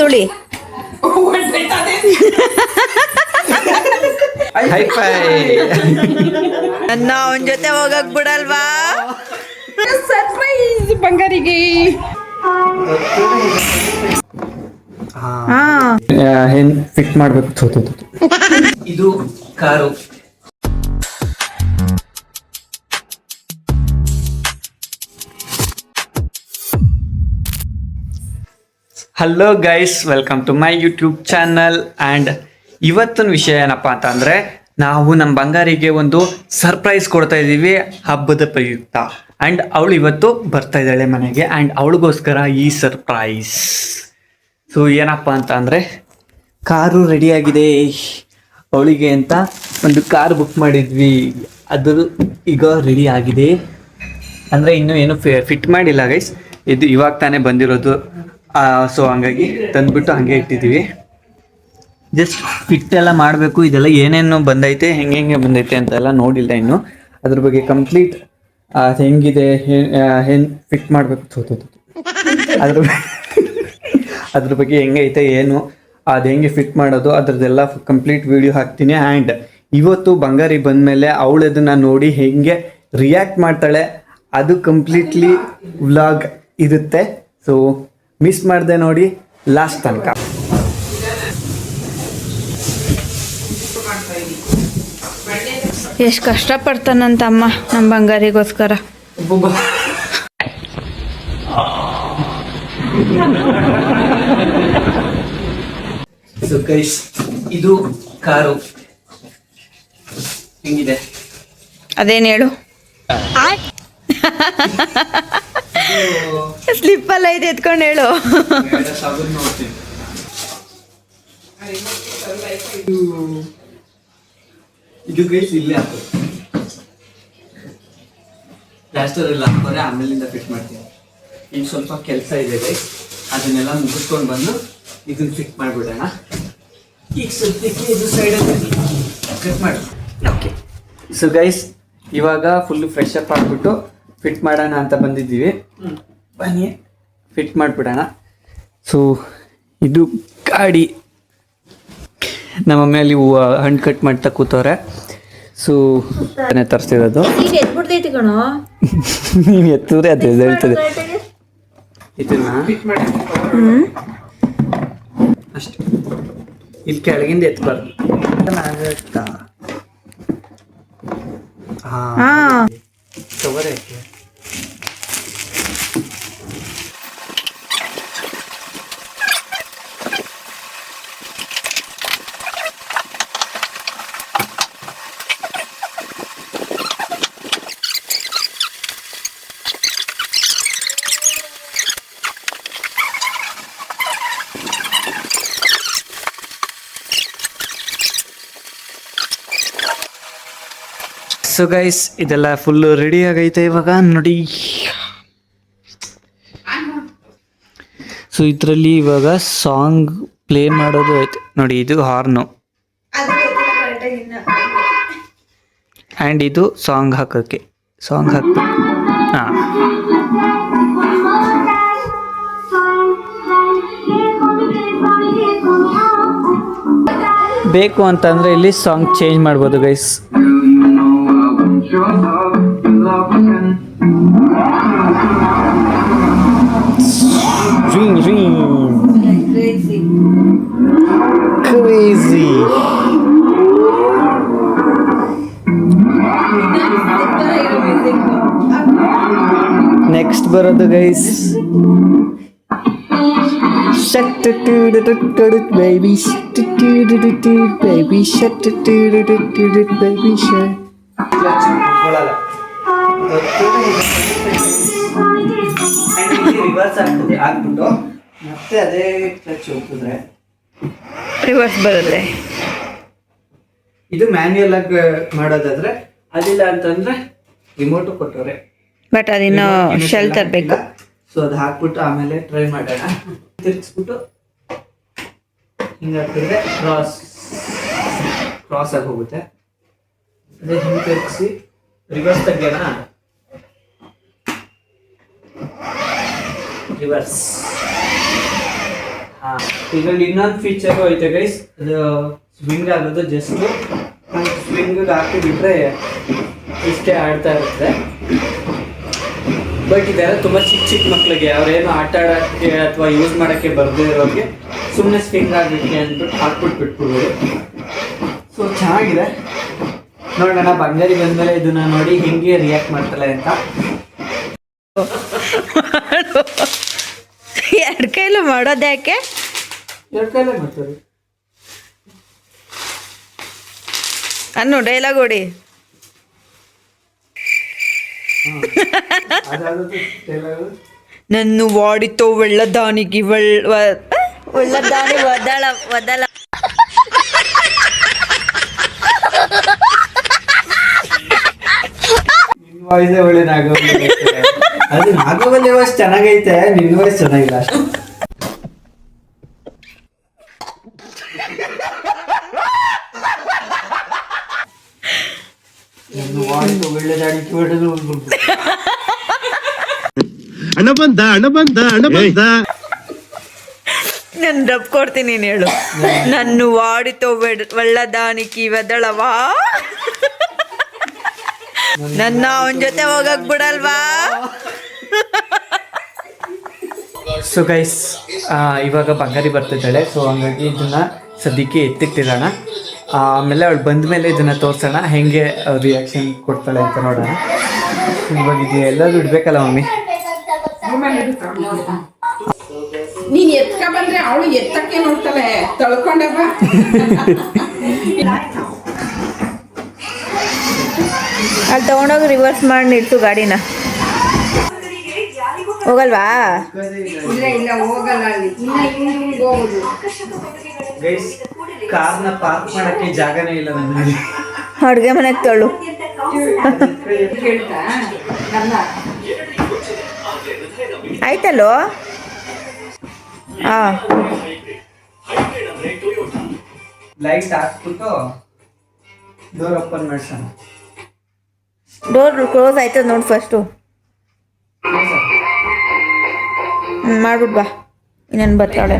ತುಳಿ. Hi fi. ನನ್ನ ಅವನ ಜೊತೆ ಹೋಗಕ್ ಬಿಡಲ್ವಾ? ಸರ್ಪ್ರೈಸ್ ಬಂಗಾರಿಗೆ. ಏನ್ ಫಿಟ್ ಮಾಡ್ಬೇಕು. ಇದು car. Hello guys, welcome to my YouTube channel. And ಇವತ್ತಿನ ವಿಷಯ ಏನಪ್ಪ ಅಂತಂದರೆ, ನಾವು ನಮ್ಮ ಬಂಗಾರಿಗೆ ಒಂದು ಸರ್ಪ್ರೈಸ್ ಕೊಡ್ತಾ ಇದ್ದೀವಿ ಹಬ್ಬದ ಪ್ರಯುಕ್ತ. ಆ್ಯಂಡ್ ಅವಳು ಇವತ್ತು ಬರ್ತಾ ಇದ್ದಾಳೆ ಮನೆಗೆ. ಆ್ಯಂಡ್ ಅವಳಿಗೋಸ್ಕರ ಈ ಸರ್ಪ್ರೈಸ್. ಸೊ ಏನಪ್ಪ ಅಂತ ಅಂದರೆ, ಕಾರು ರೆಡಿಯಾಗಿದೆ ಅವಳಿಗೆ ಅಂತ. ಒಂದು ಕಾರ್ ಬುಕ್ ಮಾಡಿದ್ವಿ, ಅದು ಈಗ ರೆಡಿ ಆಗಿದೆ. ಅಂದರೆ ಇನ್ನೂ ಏನು ಫಿಟ್ ಮಾಡಿಲ್ಲ ಗೈಸ್, ಇದು ಇವಾಗ ತಾನೇ ಬಂದಿರೋದು. ಸೊ ಹಂಗಾಗಿ ತಂದುಬಿಟ್ಟು ಹಾಗೆ ಇಟ್ಟಿದ್ದೀವಿ. ಜಸ್ಟ್ ಫಿಟ್ ಎಲ್ಲ ಮಾಡಬೇಕು. ಇದೆಲ್ಲ ಏನೇನು ಬಂದೈತೆ, ಹೆಂಗೆ ಬಂದೈತೆ ಅಂತೆಲ್ಲ ನೋಡಿಲ್ಲ ಇನ್ನು. ಅದ್ರ ಬಗ್ಗೆ ಕಂಪ್ಲೀಟ್ ಹೆಂಗಿದೆ, ಏನು ಫಿಟ್ ಮಾಡಬೇಕು ಅದ್ರ ಬಗ್ಗೆ ಹೆಂಗೈತೆ, ಏನು ಅದು ಹೆಂಗೆ ಫಿಟ್ ಮಾಡೋದು, ಅದ್ರದ್ದೆಲ್ಲ ಕಂಪ್ಲೀಟ್ ವಿಡಿಯೋ ಹಾಕ್ತೀನಿ. ಆ್ಯಂಡ್ ಇವತ್ತು ಬಂಗಾರಿ ಬಂದಮೇಲೆ ಅವಳು ಅದನ್ನು ನೋಡಿ ಹೆಂಗೆ ರಿಯಾಕ್ಟ್ ಮಾಡ್ತಾಳೆ, ಅದು ಕಂಪ್ಲೀಟ್ಲಿ ವ್ಲಾಗ್ ಇರುತ್ತೆ. ಸೊ ಮಿಸ್ ಮಾಡಿದೆ ನೋಡಿ ಲಾಸ್ಟ್ ತನಕ. ಎಷ್ಟು ಕಷ್ಟಪಡ್ತಾನಂತಮ್ಮ ನಮ್ಮ ಬಂಗಾರಿಗೋಸ್ಕರ. ಸೊ ಗೈಸ್, ಇದು ಕಾರು ಹೆಂಗಿದೆ ಅದೇನು ಹೇಳು. ಸ್ಲಿಪ್ಪಲ್ಲ ಇದೆ, ಎತ್ಕೊಂಡು ಹೇಳು. ಇದು ಗೈಸ್ ಇಲ್ಲೇ ಹಾಕೋದು, ಪ್ಲಾಸ್ಟರ್ ಎಲ್ಲ ಹಾಕೋರೆ ಆಮೇಲಿಂದ ಫಿಟ್ ಮಾಡ್ತೀನಿ. ಈಗ ಸ್ವಲ್ಪ ಕೆಲಸ ಇದೆ ಗೈಸ್, ಅದನ್ನೆಲ್ಲ ಮುಗಿಸ್ಕೊಂಡು ಬಂದು ಇದನ್ನ ಫಿಟ್ ಮಾಡಿಬಿಡೋಣ. ಈಗ ಸದ್ಯಕ್ಕೆ ಇದು ಸೈಡಲ್ಲಿ ಕಟ್ ಮಾಡಿ. ಓಕೆ. ಸೊ ಗೈಸ್, ಇವಾಗ ಫುಲ್ಲು ಫ್ರೆಶ್ ಅಪ್ ಆಗಿಬಿಟ್ಟು ಫಿಟ್ ಮಾಡೋಣ ಅಂತ ಬಂದಿದ್ದೀವಿ. ಬನ್ನಿ ಫಿಟ್ ಮಾಡಿಬಿಡೋಣ. ಸೊ ಇದು ಗಾಡಿ, ನಮ್ಮ ಮನೆಯಲ್ಲಿ ಹಣ್ಣು ಕಟ್ ಮಾಡ್ತಾ ಕೂತವ್ರೆ. ಸೊ ತರಿಸಿರೋದು. ನೀವು ಎತ್ತೂರೆ ಅದು ಹೇಳ್ತದೆ. ಇದನ್ನ ಅಷ್ಟೇ, ಇಲ್ಲಿ ಕೆಳಗಿಂದ ಎತ್ತಬಾರ್ದು. ಹಾಂ ಕವರ್ ಐತೆ. ಸೊ ಗೈಸ್, ಇದೆಲ್ಲ ಫುಲ್ಲು ರೆಡಿ ಆಗೈತೆ ಇವಾಗ ನೋಡಿ. ಸೊ ಇದರಲ್ಲಿ ಇವಾಗ ಸಾಂಗ್ ಪ್ಲೇ ಮಾಡೋದು ಐತೆ ನೋಡಿ. ಇದು ಹಾರ್ನು ಆ್ಯಂಡ್ ಇದು ಸಾಂಗ್ ಹಾಕೋಕ್ಕೆ, ಸಾಂಗ್ ಹಾಕ್ಬೇಕು. ಹಾಂ, ಬೇಕು ಅಂತಂದರೆ ಇಲ್ಲಿ ಸಾಂಗ್ ಚೇಂಜ್ ಮಾಡ್ಬೋದು guys. Ring, ring. Crazy. Next ಬರೋದು guys. Shut it baby, shut it baby, shut it baby, shut. Reverse ಆಗ್ತದೆ, ಆಗ್ಬಿಟ್ಟು ಮತ್ತೆ ಅದೇ ಕ್ಲಚ್ ಹೋಗ್ತಿದ್ರೆ ರಿವರ್ಸ್ ಬರುತ್ತೆ. ಇದು ಮ್ಯಾನ್ಯುಯಲ್ ಆಗಿ ಮಾಡೋದಾದ್ರೆ, ಅದಿಲ್ಲ ಅಂತಂದ್ರೆ ರಿಮೋಟು ಕೊಟ್ಟವ್ರೆ. ಬಟ್ ಅದಿನ್ನು ಶೆಲ್ ತರಬೇಕು. ಸೊ ಅದು ಹಾಕ್ಬಿಟ್ಟು ಆಮೇಲೆ ಟ್ರೈ ಮಾಡೋಣ. ತಿರ್ಗಿಸ್ಬಿಟ್ಟು ಹಿಂಗೆ ಹಾಕಿದ್ರೆ ಕ್ರಾಸ್ ಆಗಿ ಹೋಗುತ್ತೆ. ಅದೇ ಹಿಂಗೆ ತಿರ್ಗಿಸಿ ರಿವರ್ಸ್ ತೆಗೆಯೋಣ. ರಿವರ್ಸ್ ಇದ್ರಲ್ಲಿ ಇನ್ನೊಂದು ಫೀಚರ್ ಐತೆ ಗೈಸ್, ಅದು ಸ್ವಿಂಗ್ ಆಗೋದು. ಜಸ್ಟ್ ಸ್ವಿಂಗ್ ಹಾಕಿಬಿಟ್ರೆ ಇಷ್ಟೇ ಆಡ್ತಾ ಇರುತ್ತೆ. ಬಟ್ ಇದೆಲ್ಲ ತುಂಬ ಚಿಕ್ಕ ಚಿಕ್ಕ ಮಕ್ಳಿಗೆ, ಅವ್ರೇನು ಆಟ ಆಡೋಕ್ಕೆ ಅಥವಾ ಯೂಸ್ ಮಾಡೋಕ್ಕೆ ಬರದೇ ಇರೋರಿಗೆ ಸುಮ್ಮನೆ ಸ್ವಿಂಗ್ ಆಗಲಿಕ್ಕೆ ಅಂದ್ಬಿಟ್ಟು ಹಾಕ್ಬಿಟ್ಟು ಬಿಟ್ಬಿಡ್ಬೋದು. ಸೊ ಚೆನ್ನಾಗಿದೆ. ನೋಡೋಣ ಬಂಗಾರಿ ಬಂದಮೇಲೆ ಇದನ್ನ ನೋಡಿ ಹೆಂಗೆ ರಿಯಾಕ್ಟ್ ಮಾಡ್ತಾಳೆ ಅಂತ. ಎರಡು ಕೈಲೂ ಮಾಡೋದು ಯಾಕೆ? ಎರಡು ಕೈಲೇ ಮಾಡ್ತಾರೆ. ಅನ್ನು ಡೈಲಾಗ್ ಹೊಡಿ. ನನ್ನು ವಾಡಿತೋ ಒಳ್ಳದಾನಿಗೆ ಒಳ್ಳದಾನಿ ಒದಳ ಒದಲ. ನಿನ್ನ ವಾಯ್ಸೇ ಒಳ್ಳೆ ನಾಗವಲ್ಲಿ. ಅದು ನಾಗವಲ್ಲಿ ವಾಯ್ಸ್ ಚೆನ್ನಾಗೈತೆ, ನಿನ್ನ ವಾಯ್ಸ್ ಚೆನ್ನಾಗಿಲ್ಲ ಅಷ್ಟೇ. ಹಣ ಬಂದ ನಾನು ಡಬ್ ಕೊಡ್ತೀನಿ, ನೀನು ಹೇಳು. ನನ್ನು ವಾಡಿತೋ ಒಳ್ಳದಾನಿಕಿ ಒದಳವಾ, ನನ್ನ ಅವನ ಜೊತೆ ಹೋಗಕ್ ಬಿಡಲ್ವಾ? ಸೊ ಗೈಸ್, ಇವಾಗ ಬಂಗಾರಿ ಬರ್ತಿದ್ದಾಳೆ. ಸೊ ಹಂಗಾಗಿ ಇದನ್ನ ಸದ್ಯಕ್ಕೆ ಎತ್ತಿಟ್ಟಿರೋಣ. ಆಮೇಲೆ ಅವಳು ಬಂದ ಮೇಲೆ ಇದನ್ನ ತೋರಿಸೋಣ, ಹೆಂಗೆ ರಿಯಾಕ್ಷನ್ ಕೊಡ್ತಾಳೆ ಅಂತ ನೋಡೋಣ. ಇವಾಗ ಇದು ಎಲ್ಲರೂ ಇಡ್ಬೇಕಲ್ಲ ಮಮ್ಮಿ. ನೀನ್ ಎತ್ಕ ಬಂದ್ರೆ ಅವಳು ಎತ್ತಕ್ಕೆ ನೋಡ್ತಾಳೆ, ತಳ್ಕೊಂಡ ಬಾ. ಅಲ್ಲಿ ತಗೊಂಡೋಗಿ ರಿವರ್ಸ್ ಮಾಡಿ ನಿಲ್ಸು ಗಾಡಿನ. ಹೋಗಲ್ವಾ? ಇಲ್ಲ ಇಲ್ಲ ಹೋಗಲ್ಲ, ಅಲ್ಲಿ ಇನ್ನ ಹಿಂಗ್ ಹೋಗುದು. ಗೈಸ್, ಕಾರ್ನ ಪಾರ್ಕ್ ಮಾಡಕ್ಕೆ ಜಾಗನೇ ಇಲ್ಲ ನನ್ನಲ್ಲಿ. ಅಡುಗೆ ಮನೆಗೆ ತಳ್ಳು. ಹೇಳ್ತಾ ನನ್ನ ಆಯ್ತಲ್ಲೋ? ಹಾಂ, ಲೈಟ್ ಹಾಕ್ಬಿಟ್ಟು ಡೋರ್ ಓಪನ್ ಮಾಡ್ಸೋಣ. ಡೋರ್ ಕ್ಲೋಸ್ ಆಯ್ತದ ನೋಡಿ ಫಸ್ಟು. ಮಾಡ್ಬಿಟ್ಟು ಬಾ, ಇನ್ನೇನು ಬರ್ತಾಳೆ.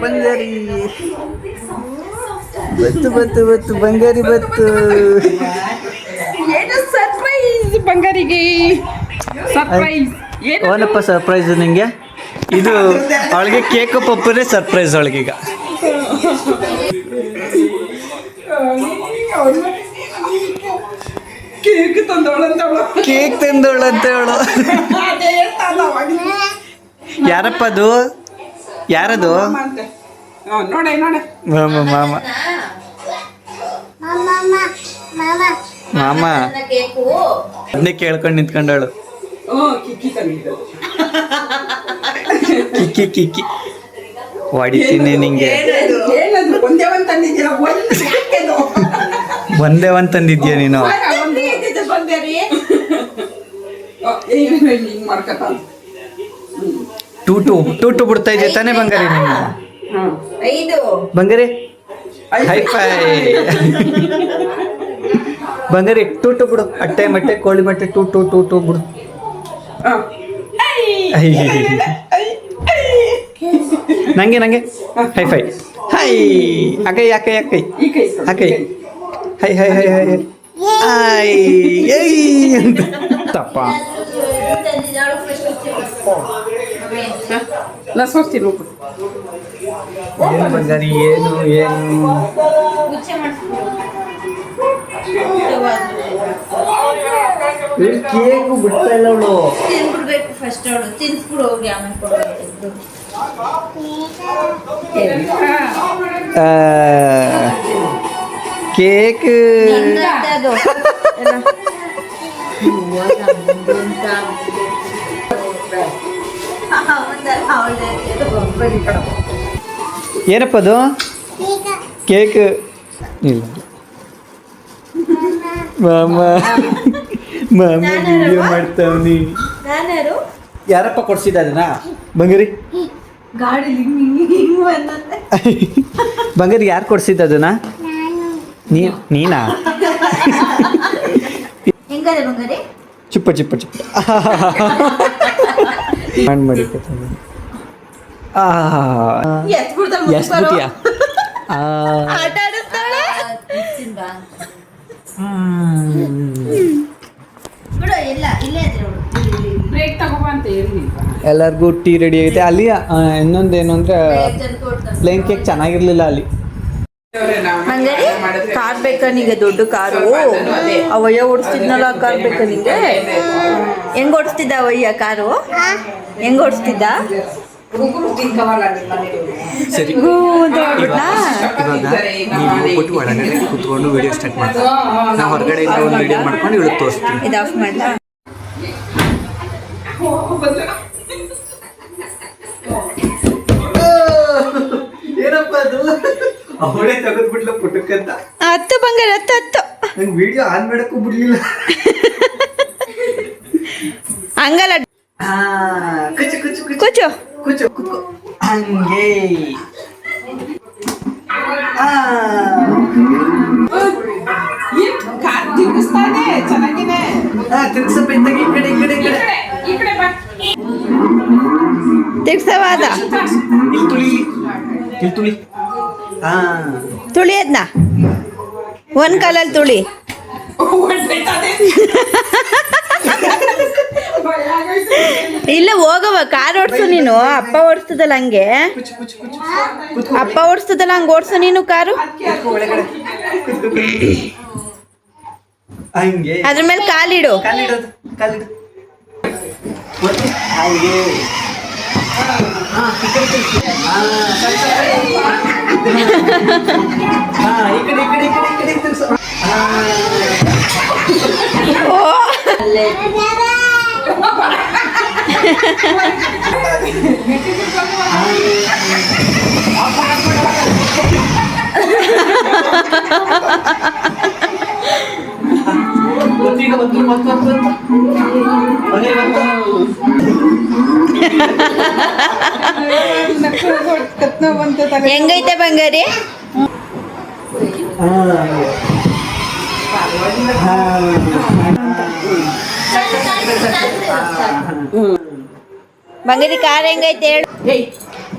ಬಂಗಾರಿ ಬತ್ತು ಬಂಗಾರಿ ಬತ್ತು. ಏನು ಸರ್ಪ್ರೈಸ್ ಬಂಗಾರಿಗೆ, ಸರ್ಪ್ರೈಸ್. ಓನಪ್ಪ ಸರ್ಪ್ರೈಸ್ ನಿಂಗೆ. ಇದು ಅವಳಿಗೆ ಕೇಕ್ ಪಪ್ಪರೇ ಸರ್ಪ್ರೈಸ್ ಅವಳಿಗೀಗ. ಕೇಕ್ ತಂದವಳಂತವಳು, ಕೇಕ್ ತಂದವಳಂತ ಹೇಳು. ಯಾರಪ್ಪ ಅದು? ಯಾರದು? ನೋಡೆ ನೋಡೆ ಮಾಮ ಮಾಮ ಮಾಮ ಅದನ್ನೇ ಕೇಳ್ಕೊಂಡು ನಿಂತ್ಕೊಂಡವಳು. ಕಿಕ್ಕಿ ತಂದಿದ್ದು. ಕಿಕ್ಕಿ ಕಿಕ್ಕಿ ಹೊಡಿತೀನಿ ನಿಂಗೆ. ಏನದು ಒಂದೇ ಒಂದ್ ತಂದಿದ್ದೀರ? ಒಂದೇ ಒಂದ್ ತಂದಿದ್ಯಾ ನೀನು? ಬಂದೇರಿ ಹಿಂಗ್ ಮಾಡ್ಕತ್ತ ಟೂಟು ಬಿಡ್ತಾ ಇದೆಯಾ ತಾನೇ ಬಂಗಾರಿ ನೀನು? ಬಂಗಾರಿ ಹೈ ಫೈ. ಬಂಗಾರಿ ಟೂಟು ಬಿಡು, ಅಟ್ಟೆ ಮಟ್ಟೆ ಕೋಳಿ ಮೊಟ್ಟೆ ಟೂ ಬಿಡು. ನಂಗೆ ಹೈ ಫೈ. ಹೈ ಅಕೈ ಅಕೈ ಅಕೈ ಅಕೈ ಹೈ ಹೈ ಹೈ ಹೈ ಐ ಏಯ್ ಅಂತ ತಪ್ಪ. ಲಸ್ವಸ್ತೀನಿ ಏನು ಬಂಗಾರಿ, ಏನು ಕೇಕು ಬಿಡ್ತಾ ಇಲ್ಲ ಅವಳು. ತಿನ್ಬಿಡ್ಬೇಕು ಫಸ್ಟ್, ಅವಳು ತಿನ್ಸ್ಬಿಡು ಹೋಗಿ, ಆಮೇಲೆ ಕೊಡೋದು. ಕೇಕ್ ಏನಪ್ಪ ಅದು? ಕೇಕ್ ಇಲ್ಲ ಮಾಮ, ಮಾಮ ವಿಡಿಯೋ ಮಾಡ್ತಾವ್ನಿ. ಯಾರಪ್ಪ ಕೊಡ್ಸಿದ ಅದನ್ನ? ಬಂಗಾರಿ ಬಂಗಾರಿ ಯಾರು ಕೊಡ್ಸಿದ್ದ ಅದನ್ನ? ನೀನಾ? ಹೆಂಗದೆ ಬಂಗಾರಿ? ಚಿಪ್ಪ ಚಿಪ್ಪ ಚಿಪ್ಪ ಮಾಡಿ ಎಷ್ಟು ಬಿಟ್ಟಿಯಾ ಆಟ ಆಡಿಸ್ತಾಳೆ ಬಿಡು ಇಲ್ಲ ಇಲ್ಲೇ ಇದ್ರೆ ಬ್ರೇಕ್ ತಗೋಬ ಅಂತ ಹೇಳಿ ಎಲ್ಲರಿಗೂ ಟೀ ರೆಡಿ ಆಗೈತೆ ಅಲ್ಲಿ ಇನ್ನೊಂದೇನು ಅಂದರೆ ಪ್ಲೇನ್ ಕೇಕ್ ಚೆನ್ನಾಗಿರ್ಲಿಲ್ಲ ಅಲ್ಲಿ. ಹಂಗಾರೆ ಕಾರ್ ಬೇಕಾ ನಿಂಗೆ? ದೊಡ್ಡ ಕಾರು ಅವಯ್ಯ ಓಡಿಸ್ತಿದ್ನಲ್ಲ ಕಾರ್ ಬೇಕಾ ನಿಂಗೆ? ಹೆಂಗ್ ಓಡಿಸ್ತಿದ್ದ ಅವಯ್ಯ ಕಾರು? ಹೆಂಗ್ ಓಡಿಸ್ತಿದ್ದ? ಸರಿ ಬಿಟ್ಟು ಒಳಗಡೆ ಕೂತ್ಕೊಂಡು ವಿಡಿಯೋ ಸ್ಟಾರ್ಟ್ ಮಾಡ್ತೀವಿ. ನಾವು ಹೊರಗಡೆ ಒಂದು ವಿಡಿಯೋ ಮಾಡ್ಕೊಂಡು ಇವಳು ತೋರಿಸ್ತೀವಿ. ಇದು ಆಫ್ ಮಾಡ್ಲಾ? ಏನಪ್ಪ ಅದು ಅವಳೇ ತೆಗೆದ್ಬಿಟ್ಲ ಪುಟಕ್ಕಂತ. ಹತ್ತು ಬಂಗಾರ ಹತ್ತು ನಂಗೆ ವಿಡಿಯೋ ಆನ್ ಮಾಡಕ್ಕೂ ಬಿಡ್ಲಿಲ್ಲ. ಹಂಗಲ್ಲ ಕುಚ್ಚು ಕುಚ್ಚು ಕುಚ್ಚು ಕೂಚು ಕುಚ್ಚು ಕುತ್ಕೋ ಹಂಗೆ. ತಿರುಗಿಸ್ತಾನೆ ಚೆನ್ನಾಗಿದೆ. ತಿರ್ಗ್ಸಪ್ಪ ಇದ್ದಾಗೆ ಈ ಕಡೆ ಈ ಕಡೆ ಈ ಕಡೆ ಈ ಕಡೆ ಬಾ. ತಿರ್ಗ್ಸವಾದ ಇಲ್ಲಿ ತುಳಿ ಇಲ್ಲಿ ತುಳಿ. ತುಳಿ ಅದ್ನ ಒಂದ್ ಕಾಲಲ್ಲಿ ತುಳಿ. ಇಲ್ಲ ಹೋಗವ ಕಾರ್ ಓಡಿಸು ನೀನು. ಅಪ್ಪ ಓಡಿಸ್ತದಲ್ಲ ಹಂಗೆ, ಅಪ್ಪ ಓಡಿಸ್ತದಲ್ಲ ಹಂಗೆ ಓಡಿಸು ನೀನು ಕಾರು. ಹಂಗೆ ಅದ್ರ ಮೇಲೆ ಕಾಲಿಡು. ಕಾಲಿಡೋದು ಕಾಲಿಡು ಹಾಗೆ. ಈ ಕಡೆ ಈ ಕಡೆ ಈ ಕಡೆ ಈ ಕಡೆ ತಿರ್ಗ್ಸು. ಓ ಈಗ ಬಂತು ಬಂತು ಹೆಂಗೈತೆ ಬಂಗಾರಿ? ಬಂಗಾರಿ ಕಾರ್ ಹೆಂಗೈತೆ ಹೇಳು?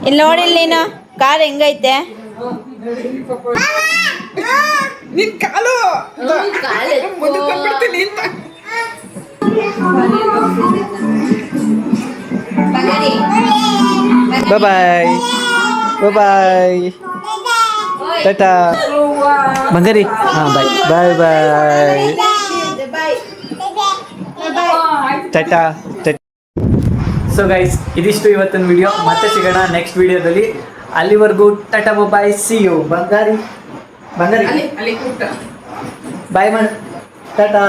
ಇಲ್ಲಿ ನೋಡಿಲ್ಲ ನೀನು ಕಾರ್ ಹೆಂಗೈತೆ? ನಿನ್ ಕಾಲು ಮುಂದಕ್ಕೆ ಬಂದ್ಬಿಡ್ತೀನಿ ಅಂತ. ಬಾಯ್ ಬಾಯ್ ಟಾಟಾ ಬಂಗಾರಿ. ಹಾಂ ಬಾಯ್ ಬಾಯ್ ಬಾಯ್ ಟಾಟಾ. ಸೊ ಗೈಸ್ ಇದಿಷ್ಟು ಇವತ್ತಿನ ವಿಡಿಯೋ. ಮತ್ತೆ ಸಿಗೋಣ ನೆಕ್ಸ್ಟ್ ವಿಡಿಯೋದಲ್ಲಿ. ಅಲ್ಲಿವರೆಗೂ ಟಾಟಾ ಬಾಯ್ ಸಿ ಯು. ಬಂಗಾರಿ ಬಂಗಾರಿ ಅಲ್ಲಿ ಕೂಟ ಬಾಯ್ ಮಾಡಿ ಟಾಟಾ.